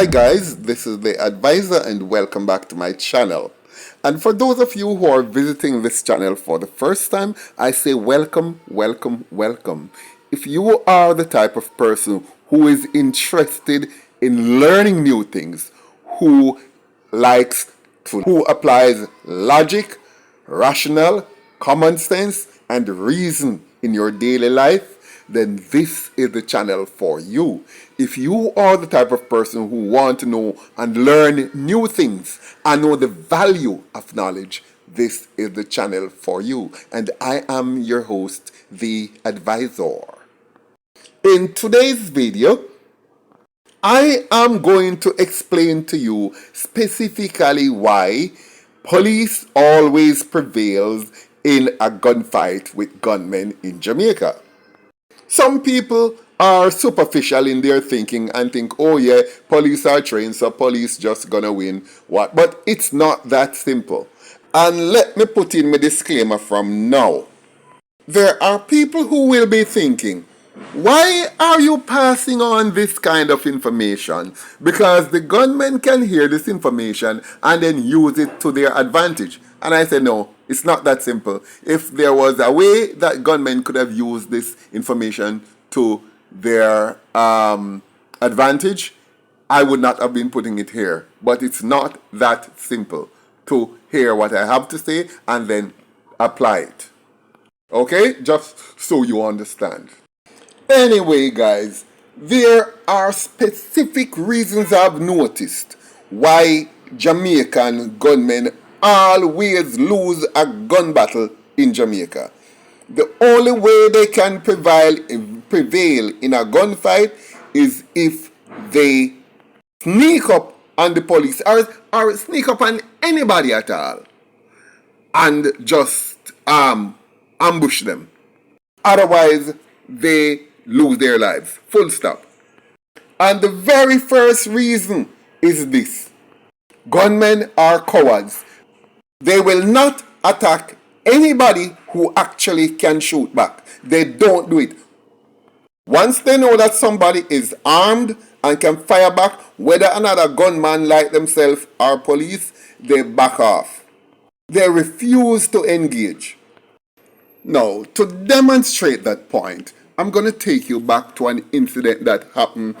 Hi guys, this is the advisor and welcome back to my channel. And for those of you who are visiting this channel for the first time, I say welcome, welcome, welcome. If you are the type of person who is interested in learning new things, who applies logic, rational, common sense, and reason in your daily life, then this is the channel for you. If you are the type of person who want to know and learn new things and know the value of knowledge, this is the channel for you. And I am your host, the advisor. In today's video, I am going to explain to you specifically why police always prevails in a gunfight with gunmen in Jamaica. Some people are superficial in their thinking and think, oh yeah, police are trained, so police just gonna win. What? But it's not that simple. And let me put in my disclaimer from now. There are people who will be thinking, why are you passing on this kind of information? Because the gunmen can hear this information and then use it to their advantage. And I say, no, it's not that simple. If there was a way that gunmen could have used this information to their advantage, I would not have been putting it here. But it's not that simple to hear what I have to say and then apply it. Okay? Just so you understand. Anyway, guys, there are specific reasons I've noticed why Jamaican gunmen always lose a gun battle in Jamaica. The only way they can prevail in a gunfight is if they sneak up on the police or sneak up on anybody at all and just ambush them. Otherwise, they lose their lives. Full stop. And the very first reason is this. Gunmen are cowards. They will not attack anybody who actually can shoot back. They don't do it. Once they know that somebody is armed and can fire back, whether another gunman like themselves or police, they back off. They refuse to engage. Now, to demonstrate that point, I'm going to take you back to an incident that happened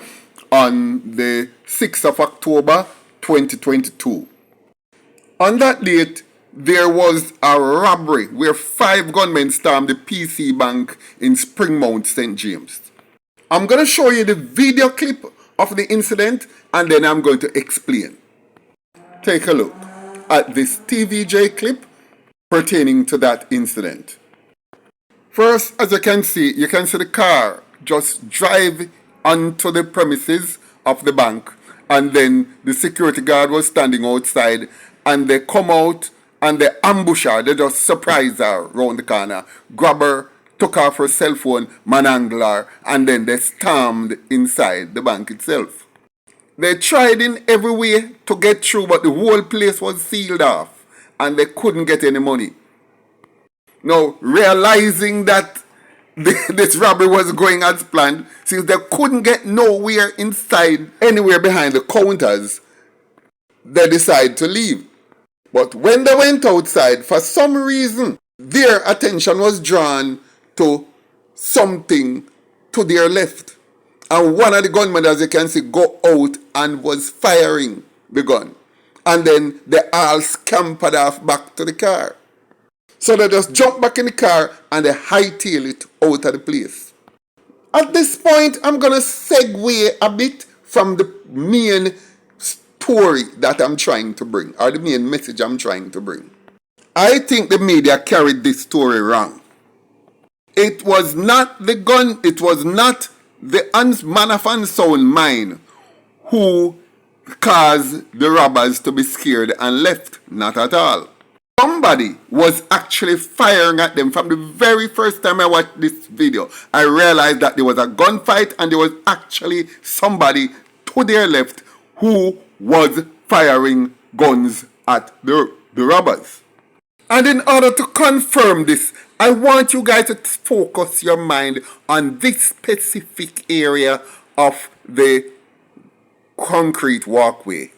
on the 6th of October 2022. On that date, there was a robbery where 5 gunmen stormed the PC Bank in Springmount, St. James. I'm going to show you the video clip of the incident and then I'm going to explain. Take a look at this TVJ clip pertaining to that incident. First, as you can see the car just drive onto the premises of the bank, and then the security guard was standing outside and they come out and they ambush her. They just surprise her round the corner, grab her, took off her cell phone, manangle her, and then they stormed inside the bank itself. They tried in every way to get through, but the whole place was sealed off and they couldn't get any money. Now, realizing that this robbery was going as planned, since they couldn't get nowhere inside, anywhere behind the counters, they decided to leave. But when they went outside, for some reason, their attention was drawn to something to their left. And one of the gunmen, as you can see, go out and was firing the gun. And then they all scampered off back to the car. So they just jump back in the car and they hightail it out of the place. At this point, I'm going to segue a bit from the main story that I'm trying to bring, or the main message I'm trying to bring. I think the media carried this story wrong. It was not the gun, it was not the man of unsound mind who caused the robbers to be scared and left. Not at all. Somebody was actually firing at them. From the very first time I watched this video, I realized that there was a gunfight and there was actually somebody to their left who was firing guns at the robbers. And in order to confirm this, I want you guys to focus your mind on this specific area of the concrete walkway.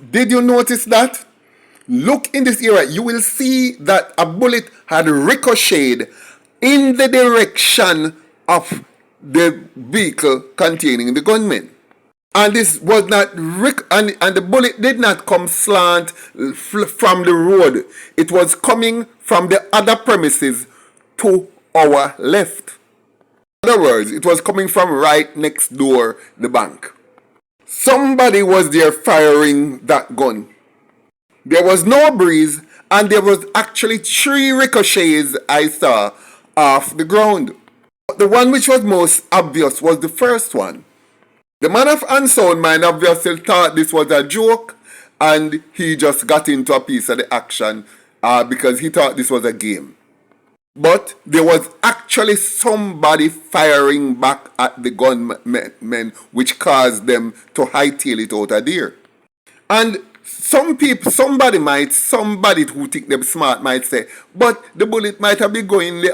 Did you notice that? Look in this area, you will see that a bullet had ricocheted in the direction of the vehicle containing the gunmen. And this was not and the bullet did not come slant from the road. It was coming from the other premises to our left. In other words, it was coming from right next door the bank. Somebody was there firing that gun. There was no breeze, and there was actually 3 ricochets I saw off the ground. The one which was most obvious was the first one. The man of unsound mind obviously thought this was a joke, and he just got into a piece of the action because he thought this was a game. But there was actually somebody firing back at the gunmen, which caused them to hightail it out of there. And somebody who think them smart might say, but the bullet might have been going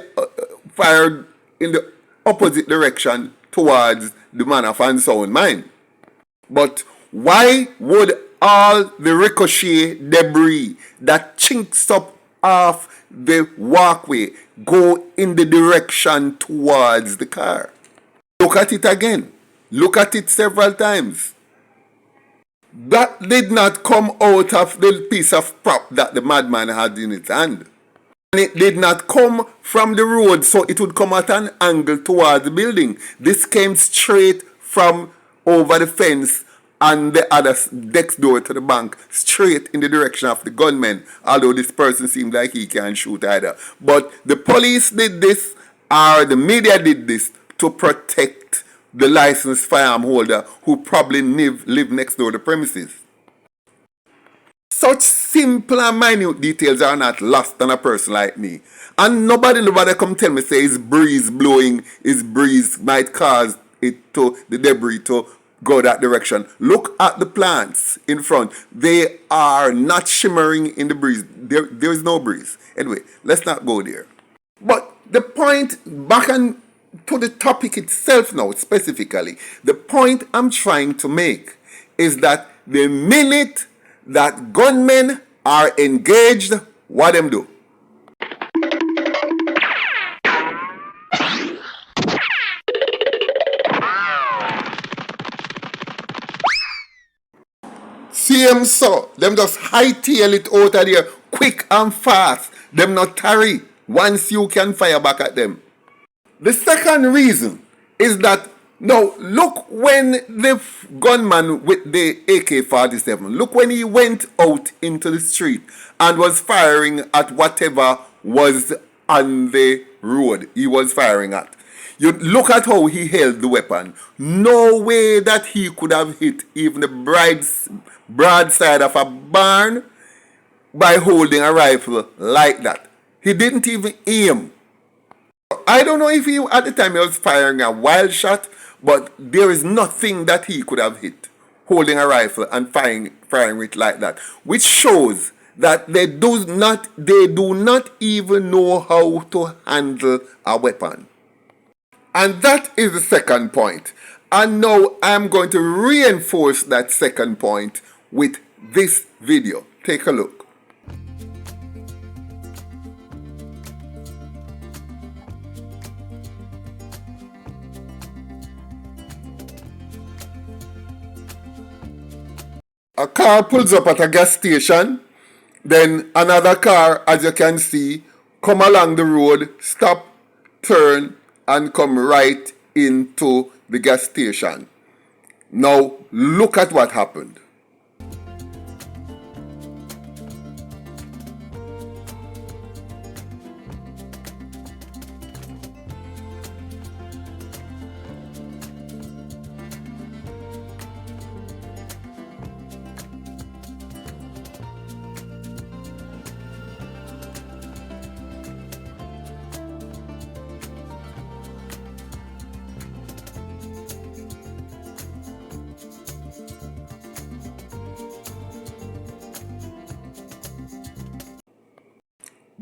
fired in the opposite direction towards the man of unsound mind. But why would all the ricochet debris that chinks up off the walkway go in the direction towards the car? Look at it again. Look at it several times. That did not come out of the piece of prop that the madman had in his hand. And it did not come from the road, so it would come at an angle towards the building. This came straight from over the fence and the other next door to the bank, straight in the direction of the gunman, although this person seemed like he can't shoot either. But the police did this, or the media did this, to protect the licensed firearm holder who probably live next door to the premises. Such simple and minute details are not lost on a person like me. And nobody come tell me say his breeze blowing, his breeze might cause the debris to go that direction. Look at the plants in front. They are not shimmering in the breeze. There is no breeze. Anyway, let's not go there. But the point, back on to the topic itself now, specifically, the point I'm trying to make is that the minute that gunmen are engaged, what them do? See them so, them just hightail it out of there quick and fast. Them not tarry once you can fire back at them. The second reason is that now look when the gunman with the AK-47, look when he went out into the street and was firing at whatever was on the road he was firing at. You look at how he held the weapon. No way that he could have hit even the broadside of a barn by holding a rifle like that. He didn't even aim. I don't know if he, at the time he was firing a wild shot, but there is nothing that he could have hit holding a rifle and firing it like that, which shows that they do not even know how to handle a weapon. And that is the second point. And now I'm going to reinforce that second point with this video. Take a look. A car pulls up at a gas station, then another car, as you can see, come along the road, stop, turn, and come right into the gas station. Now, look at what happened.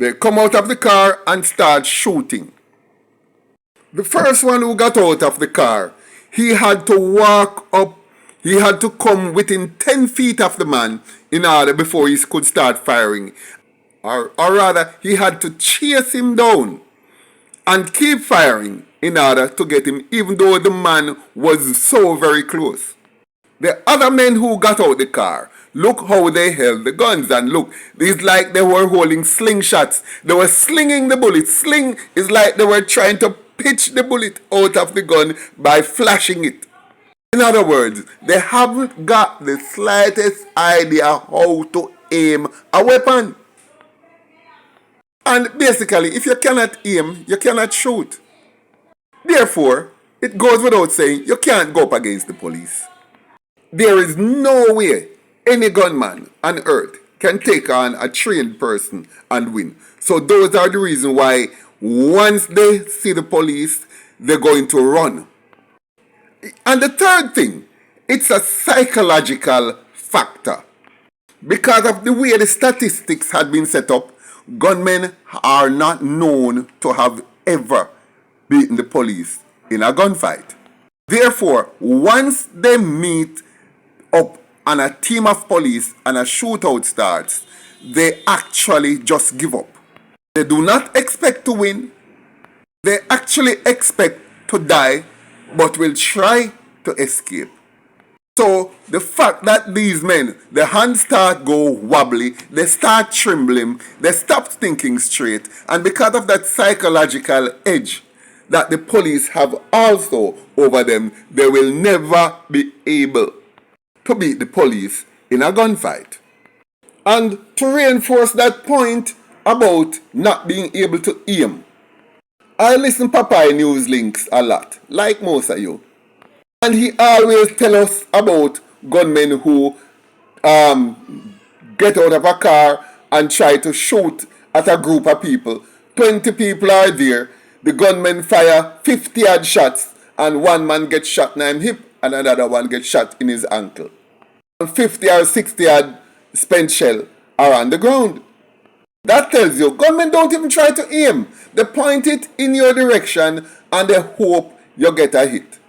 They come out of the car and start shooting. The first one who got out of the car, he had to walk up, he had to come within 10 feet of the man in order before he could start firing. Or rather, he had to chase him down and keep firing in order to get him, even though the man was so very close. The other men who got out the car, look how they held the guns, and look, it's like they were holding slingshots. They were slinging the bullet. Sling is like they were trying to pitch the bullet out of the gun by flashing it. In other words, they haven't got the slightest idea how to aim a weapon. And basically, if you cannot aim, you cannot shoot. Therefore, it goes without saying, you can't go up against the police. There is no way any gunman on earth can take on a trained person and win. So those are the reasons why once they see the police, they're going to run. And the third thing, it's a psychological factor. Because of the way the statistics had been set up, gunmen are not known to have ever beaten the police in a gunfight. Therefore, once they meet up and a team of police and a shootout starts, they actually just give up. They do not expect to win. They actually expect to die, but will try to escape. So the fact that these men, their hands start go wobbly, they start trembling, they stop thinking straight, and because of that psychological edge that the police have also over them, they will never be able to beat the police in a gunfight. And to reinforce that point about not being able to aim, I listen to Popeye News Links a lot, like most of you. And he always tell us about gunmen who get out of a car and try to shoot at a group of people. 20 people are there. The gunmen fire 50 odd shots and one man gets shot in his hip and another one gets shot in his ankle. 50 or 60 odd spent shell are on the ground. That tells you gunmen don't even try to aim. They point it in your direction and they hope you get a hit.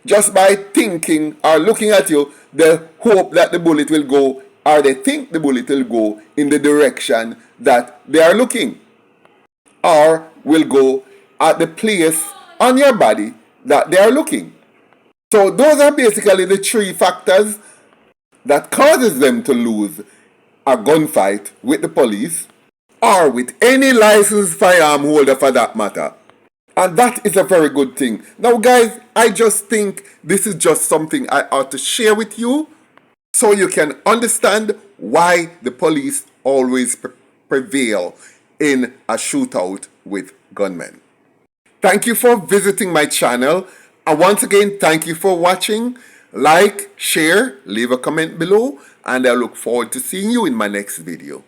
Just by thinking or looking at you, they hope that the bullet will go, or they think the bullet will go in the direction that they are looking, or will go at the place on your body that they are looking. So those are basically the three factors that causes them to lose a gunfight with the police or with any licensed firearm holder for that matter. And that is a very good thing. Now guys, I just think this is just something I ought to share with you so you can understand why the police always prevail in a shootout with gunmen. Thank you for visiting my channel. And once again, thank you for watching. Like, share, leave a comment below, and I look forward to seeing you in my next video.